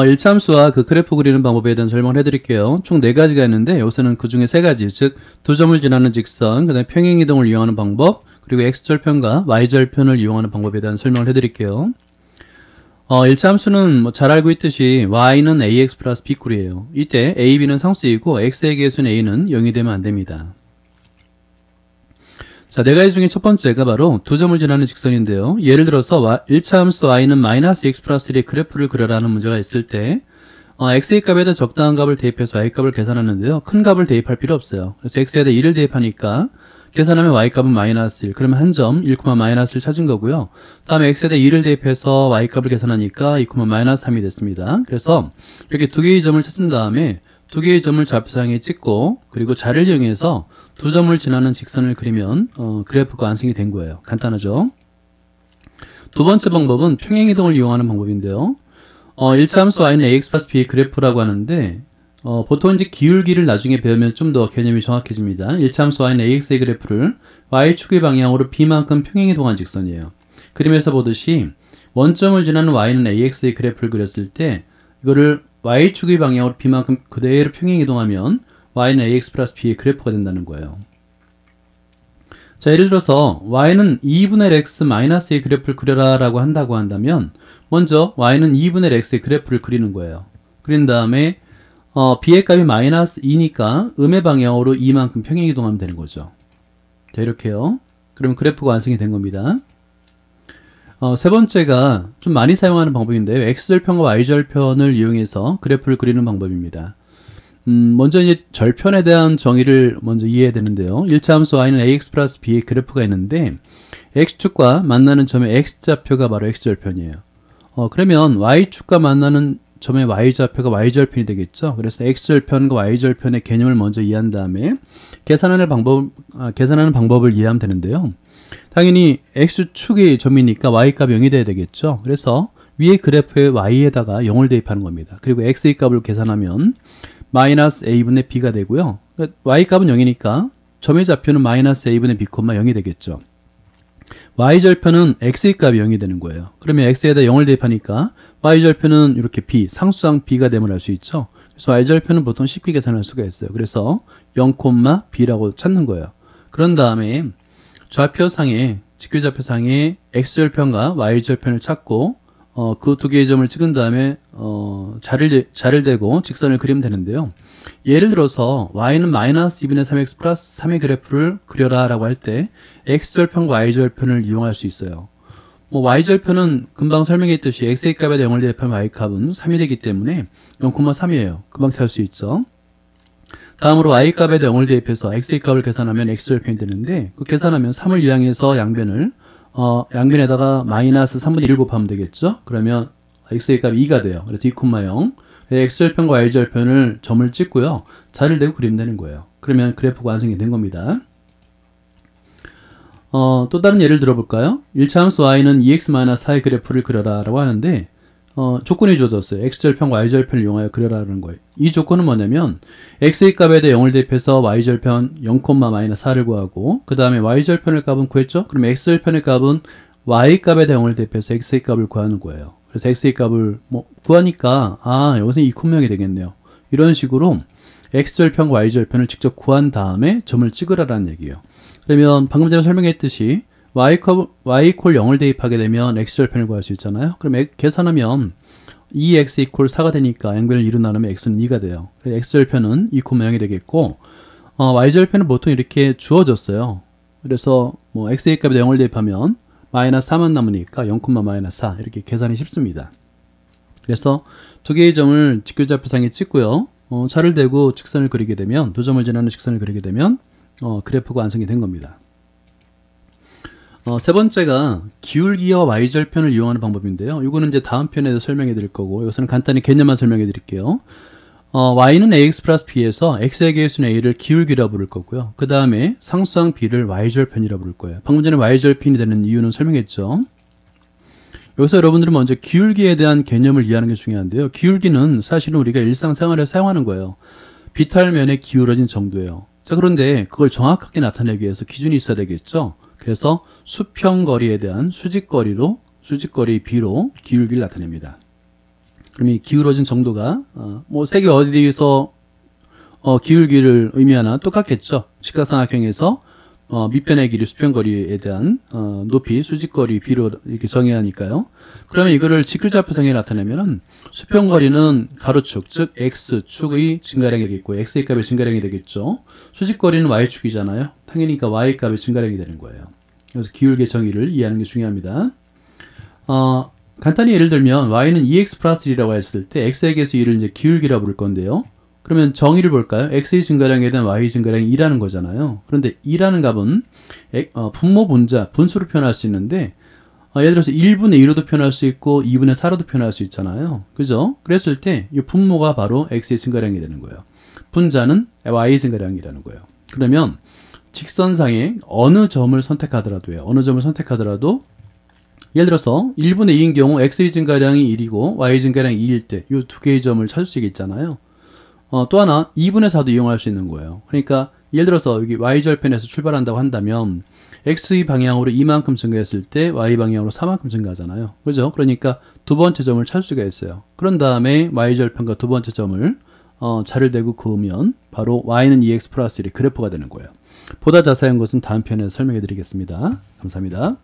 일차함수와 그 그래프 그리는 방법에 대한 설명을 해드릴게요. 총 4가지가 있는데 여기서는 그 중에 3가지, 즉 두 점을 지나는 직선, 그 다음에 평행이동을 이용하는 방법, 그리고 x절편과 y절편을 이용하는 방법에 대한 설명을 해드릴게요. 일차함수는 뭐 잘 알고 있듯이 y는 ax 플러스 b꼴이에요. 이때 a, b는 상수이고 x의 개수인 a는 0이 되면 안 됩니다. 자, 4가지 중에 첫 번째가 바로 두 점을 지나는 직선인데요. 예를 들어서 1차함수 y는 마이너스 x 플러스 1의 그래프를 그려라는 문제가 있을 때 x의 값에다 적당한 값을 대입해서 y 값을 계산하는데요. 큰 값을 대입할 필요 없어요. 그래서 x에다 1을 대입하니까 계산하면 y 값은 마이너스 1. 그러면 한 점 1, 마이너스를 찾은 거고요. 다음에 x에다 2를 대입해서 y 값을 계산하니까 2, 마이너스 3이 됐습니다. 그래서 이렇게 두 개의 점을 찾은 다음에 두 개의 점을 좌표상에 찍고 그리고 자를 이용해서 두 점을 지나는 직선을 그리면 그래프가 완성이 된 거예요. 간단하죠? 두 번째 방법은 평행이동을 이용하는 방법인데요. 일차함수 y는 ax 플러스 b의 그래프라고 하는데 보통 이제 기울기를 나중에 배우면 좀 더 개념이 정확해집니다. 일차함수 y는 ax의 그래프를 y축의 방향으로 b만큼 평행이동한 직선이에요. 그림에서 보듯이 원점을 지나는 y는 ax의 그래프를 그렸을 때 이거를 y축의 방향으로 b만큼 그대로 평행이동하면 y는 ax 플러스 b의 그래프가 된다는 거예요. 자, 예를 들어서 y는 2분의 x 마이너스의 그래프를 그려라 라고 한다고 한다면 먼저 y는 2분의 x의 그래프를 그리는 거예요. 그린 다음에 b의 값이 마이너스 2니까 음의 방향으로 2만큼 평행이동하면 되는 거죠. 자, 이렇게요. 그러면 그래프가 완성이 된 겁니다. 세 번째가 좀 많이 사용하는 방법인데요. x절편과 y절편을 이용해서 그래프를 그리는 방법입니다. 먼저 이제 절편에 대한 정의를 먼저 이해해야 되는데요. 일차함수 y는 ax 플러스 b의 그래프가 있는데 x축과 만나는 점의 x좌표가 바로 x절편이에요. 그러면 y축과 만나는 점의 y좌표가 y절편이 되겠죠. 그래서 x절편과 y절편의 개념을 먼저 이해한 다음에 계산하는 방법을 이해하면 되는데요. 당연히 x축이 점이니까 y값이 0이 돼야 되겠죠. 그래서 위의 그래프의 y에다가 0을 대입하는 겁니다. 그리고 x의 값을 계산하면 마이너스 a분의 b가 되고요. y값은 0이니까 점의 좌표는 마이너스 a분의 b, 0이 되겠죠. y절편은 x의 값이 0이 되는 거예요. 그러면 x에다 0을 대입하니까 y절편은 이렇게 b, 상수항 b가 되면 알 수 있죠. 그래서 y절편은 보통 쉽게 계산할 수가 있어요. 그래서 0, b라고 찾는 거예요. 그런 다음에 좌표상에, 직교좌표상에 x절편과 y절편을 찾고 그 두 개의 점을 찍은 다음에 자를 대고 직선을 그리면 되는데요. 예를 들어서 y는 마이너스 2분의 3x 플러스 3의 그래프를 그려라 라고 할 때 x절편과 y절편을 이용할 수 있어요. y절편은 금방 설명했듯이 x의 값에다 0을 대입하면 y값은 3이 되기 때문에 0,3이에요. 금방 찾을 수 있죠. 다음으로 y값에다 0을 대입해서 x의 값을 계산하면 x절편이 되는데 그 계산하면 3을 이항해서 양변에다가 마이너스 3분의 1을 곱하면 되겠죠. 그러면 x의 값이 2가 돼요. 그래서 2,0 x절편과 y절편을 점을 찍고요. 자를 대고 그리면 되는 거예요. 그러면 그래프가 완성이 된 겁니다. 또 다른 예를 들어볼까요? 1차함수 y는 2x-4의 그래프를 그려라 라고 하는데 조건이 주어졌어요. x절편과 y절편을 이용하여 그려라는 거예요. 이 조건은 뭐냐면 x의 값에 대해 0을 대입해서 y절편 0,-4를 구하고 그 다음에 y절편의 값은 구했죠? 그럼 x절편의 값은 y값에 대해 0을 대입해서 x의 값을 구하는 거예요. 그래서 x의 값을 구하니까 여기서 2,0이 되겠네요. 이런 식으로 x절편과 y절편을 직접 구한 다음에 점을 찍으라는 얘기예요. 그러면 방금 전에 설명했듯이 y=0을 대입하게 되면 x절편을 구할 수 있잖아요. 그럼 계산하면 2x = 4가 되니까 양변을 2로 나누면 x는 2가 돼요. 그래서 x절편은 2,0이 되겠고 y절편은 보통 이렇게 주어졌어요. 그래서 x의 값에 0을 대입하면 마이너스 4만 남으니까 0,-4 이렇게 계산이 쉽습니다. 그래서 두 개의 점을 직교좌표상에 찍고요. 자를 대고 직선을 그리게 되면 두 점을 지나는 직선을 그리게 되면 그래프가 완성이 된 겁니다. 세 번째가 기울기와 y절편을 이용하는 방법인데요. 이거는 이제 다음 편에서 설명해 드릴 거고 여기서는 간단히 개념만 설명해 드릴게요. y는 ax 플러스 b에서 x의 개수는 a를 기울기라 부를 거고요. 그 다음에 상수항 b를 y절편이라 부를 거예요. 방금 전에 y절편이 되는 이유는 설명했죠. 여기서 여러분들은 먼저 기울기에 대한 개념을 이해하는 게 중요한데요. 기울기는 사실은 우리가 일상생활에 사용하는 거예요. 비탈면에 기울어진 정도예요. 자, 그런데 그걸 정확하게 나타내기 위해서 기준이 있어야 되겠죠. 그래서 수평거리에 대한 수직거리 B로 기울기를 나타냅니다. 그럼 이 기울어진 정도가 뭐 색이 어디에서 기울기를 의미하나 똑같겠죠. 직각삼각형에서 밑변의 길이 수평거리에 대한 높이, 수직거리, 비로 이렇게 정해야 하니까요. 그러면 이거를 직글좌표성에 나타내면은 수평거리는 가로축, 즉 x축의 증가량이 되겠고 x의 값의 증가량이 되겠죠. 수직거리는 y축이잖아요. 당연히 그러니까 y 값의 증가량이 되는 거예요. 그래서 기울기의 정의를 이해하는 게 중요합니다. 간단히 예를 들면 y는 2x 플러스 1이라고 했을 때 x에 대해서 1을 이제 기울기라고 부를 건데요. 그러면 정의를 볼까요? x의 증가량에 대한 y의 증가량이 2라는 거잖아요. 그런데 2라는 값은 분모 분자, 분수로 표현할 수 있는데 예를 들어서 1분의 2로도 표현할 수 있고 2분의 4로도 표현할 수 있잖아요. 그죠? 그랬을 때 이 분모가 바로 x의 증가량이 되는 거예요. 분자는 y의 증가량이라는 거예요. 그러면 직선상에 어느 점을 선택하더라도요. 어느 점을 선택하더라도 예를 들어서 1분의 2인 경우 x의 증가량이 1이고 y의 증가량이 2일 때 이 두 개의 점을 찾을 수 있겠잖아요. 또 하나 2분의 4도 이용할 수 있는 거예요. 그러니까 예를 들어서 여기 y절편에서 출발한다고 한다면 x의 방향으로 이만큼 증가했을 때 y 방향으로 4만큼 증가하잖아요. 그죠? 그러니까 두 번째 점을 찾을 수가 있어요. 그런 다음에 y절편과 두 번째 점을 자를 대고 그으면 바로 y는 2x 플러스 1의 그래프가 되는 거예요. 보다 자세한 것은 다음 편에서 설명해 드리겠습니다. 감사합니다.